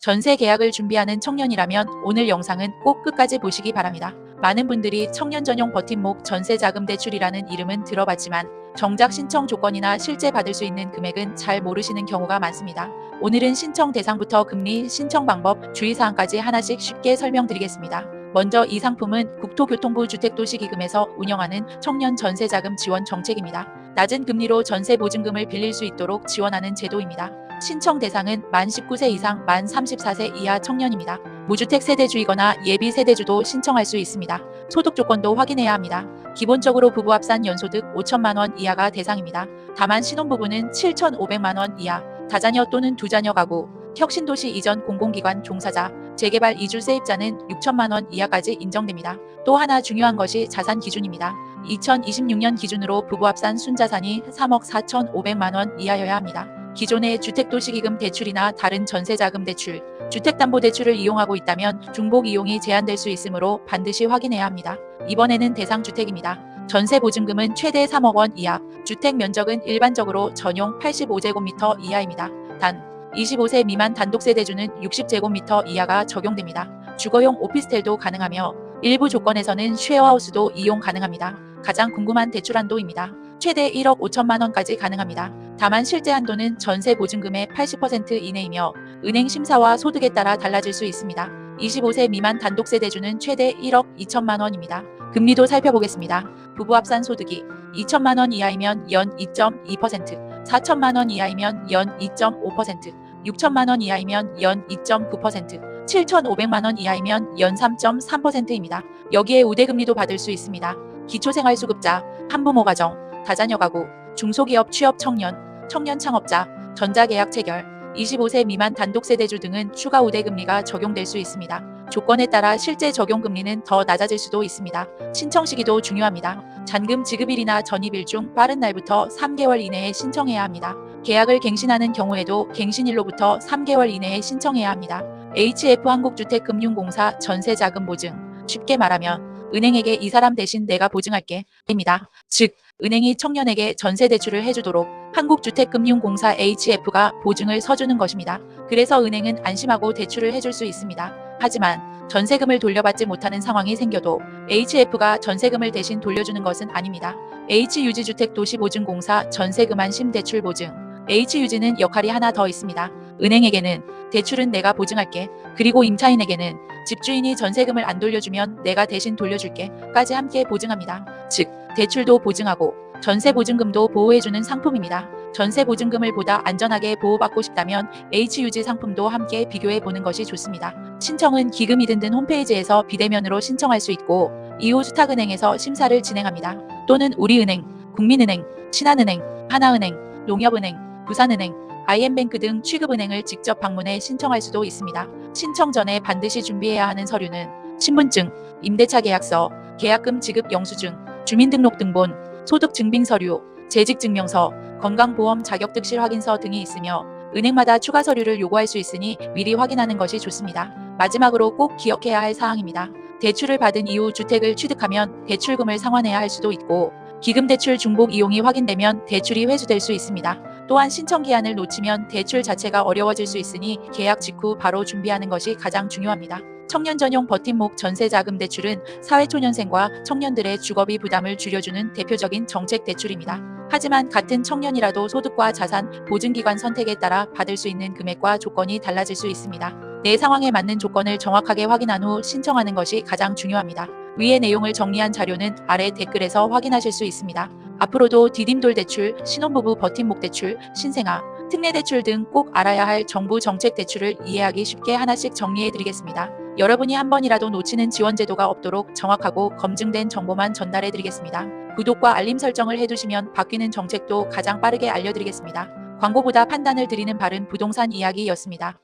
전세 계약을 준비하는 청년이라면 오늘 영상은 꼭 끝까지 보시기 바랍니다. 많은 분들이 청년 전용 버팀목 전세자금 대출이라는 이름은 들어봤지만 정작 신청 조건이나 실제 받을 수 있는 금액은 잘 모르시는 경우가 많습니다. 오늘은 신청 대상부터 금리, 신청 방법, 주의사항까지 하나씩 쉽게 설명드리겠습니다. 먼저 이 상품은 국토교통부 주택도시기금에서 운영하는 청년 전세자금 지원 정책입니다. 낮은 금리로 전세 보증금을 빌릴 수 있도록 지원하는 제도입니다. 신청 대상은 만 19세 이상 만 34세 이하 청년입니다. 무주택 세대주이거나 예비 세대주도 신청할 수 있습니다. 소득 조건도 확인해야 합니다. 기본적으로 부부 합산 연소득 5천만 원 이하가 대상입니다. 다만 신혼부부는 7,500만 원 이하, 다자녀 또는 두자녀 가구, 혁신도시 이전 공공기관 종사자, 재개발 이주 세입자는 6천만 원 이하까지 인정됩니다. 또 하나 중요한 것이 자산 기준입니다. 2026년 기준으로 부부 합산 순자산이 3억 4,500만 원 이하여야 합니다. 기존의 주택도시기금 대출이나 다른 전세자금 대출, 주택담보대출을 이용하고 있다면 중복 이용이 제한될 수 있으므로 반드시 확인해야 합니다. 이번에는 대상주택입니다. 전세보증금은 최대 3억 원 이하, 주택 면적은 일반적으로 전용 85제곱미터 이하입니다. 단 25세 미만 단독세대주는 60제곱미터 이하가 적용됩니다. 주거용 오피스텔도 가능하며 일부 조건에서는 쉐어하우스도 이용 가능합니다. 가장 궁금한 대출 한도입니다. 최대 1억 5천만 원까지 가능합니다. 다만 실제 한도는 전세 보증금의 80% 이내이며 은행 심사와 소득에 따라 달라질 수 있습니다. 25세 미만 단독세대주는 최대 1억 2천만 원입니다. 금리도 살펴보겠습니다. 부부 합산 소득이 2천만 원 이하이면 연 2.2%, 4천만 원 이하이면 연 2.5%, 6천만 원 이하이면 연 2.9%, 7,500만 원 이하이면 연 3.3%입니다. 여기에 우대금리도 받을 수 있습니다. 기초생활수급자, 한부모 가정, 다자녀 가구, 중소기업 취업 청년, 청년 창업자, 전자계약 체결, 25세 미만 단독세대주 등은 추가 우대금리가 적용될 수 있습니다. 조건에 따라 실제 적용금리는 더 낮아질 수도 있습니다. 신청 시기도 중요합니다. 잔금 지급일이나 전입일 중 빠른 날부터 3개월 이내에 신청해야 합니다. 계약을 갱신하는 경우에도 갱신일로부터 3개월 이내에 신청해야 합니다. HF 한국주택금융공사 전세자금 보증, 쉽게 말하면 은행에게 이 사람 대신 내가 보증할게 입니다. 즉 은행이 청년에게 전세대출을 해주도록 한국주택금융공사 HF가 보증을 서주는 것입니다. 그래서 은행은 안심하고 대출을 해줄 수 있습니다. 하지만 전세금을 돌려받지 못하는 상황이 생겨도 HF가 전세금을 대신 돌려주는 것은 아닙니다. H유지주택도시보증공사 전세금안심대출보증, H유지는 역할이 하나 더 있습니다. 은행에게는 대출은 내가 보증할게, 그리고 임차인에게는 집주인이 전세금을 안 돌려주면 내가 대신 돌려줄게 까지 함께 보증합니다. 즉 대출도 보증하고 전세보증금도 보호해주는 상품입니다. 전세보증금을 보다 안전하게 보호받고 싶다면 H유지 상품도 함께 비교해보는 것이 좋습니다. 신청은 기금이든 든 홈페이지에서 비대면으로 신청할 수 있고 이후 수탁은행에서 심사를 진행합니다. 또는 우리은행, 국민은행, 신한은행, 하나은행, 농협은행, 부산은행, IM뱅크 등 취급은행을 직접 방문해 신청할 수도 있습니다. 신청 전에 반드시 준비해야 하는 서류는 신분증, 임대차 계약서, 계약금 지급 영수증, 주민등록등본, 소득증빙서류, 재직증명서, 건강보험 자격득실 확인서 등이 있으며 은행마다 추가 서류를 요구할 수 있으니 미리 확인하는 것이 좋습니다. 마지막으로 꼭 기억해야 할 사항입니다. 대출을 받은 이후 주택을 취득하면 대출금을 상환해야 할 수도 있고 기금대출 중복 이용이 확인되면 대출이 회수될 수 있습니다. 또한 신청기한을 놓치면 대출 자체가 어려워질 수 있으니 계약 직후 바로 준비하는 것이 가장 중요합니다. 청년 전용 버팀목 전세자금 대출은 사회초년생과 청년들의 주거비 부담을 줄여주는 대표적인 정책 대출입니다. 하지만 같은 청년이라도 소득과 자산, 보증기관 선택에 따라 받을 수 있는 금액과 조건이 달라질 수 있습니다. 내 상황에 맞는 조건을 정확하게 확인한 후 신청하는 것이 가장 중요합니다. 위의 내용을 정리한 자료는 아래 댓글에서 확인하실 수 있습니다. 앞으로도 디딤돌 대출, 신혼부부 버팀목 대출, 신생아, 특례대출 등 꼭 알아야 할 정부 정책 대출을 이해하기 쉽게 하나씩 정리해드리겠습니다. 여러분이 한 번이라도 놓치는 지원 제도가 없도록 정확하고 검증된 정보만 전달해드리겠습니다. 구독과 알림 설정을 해두시면 바뀌는 정책도 가장 빠르게 알려드리겠습니다. 광고보다 판단을 드리는 바른 부동산 이야기였습니다.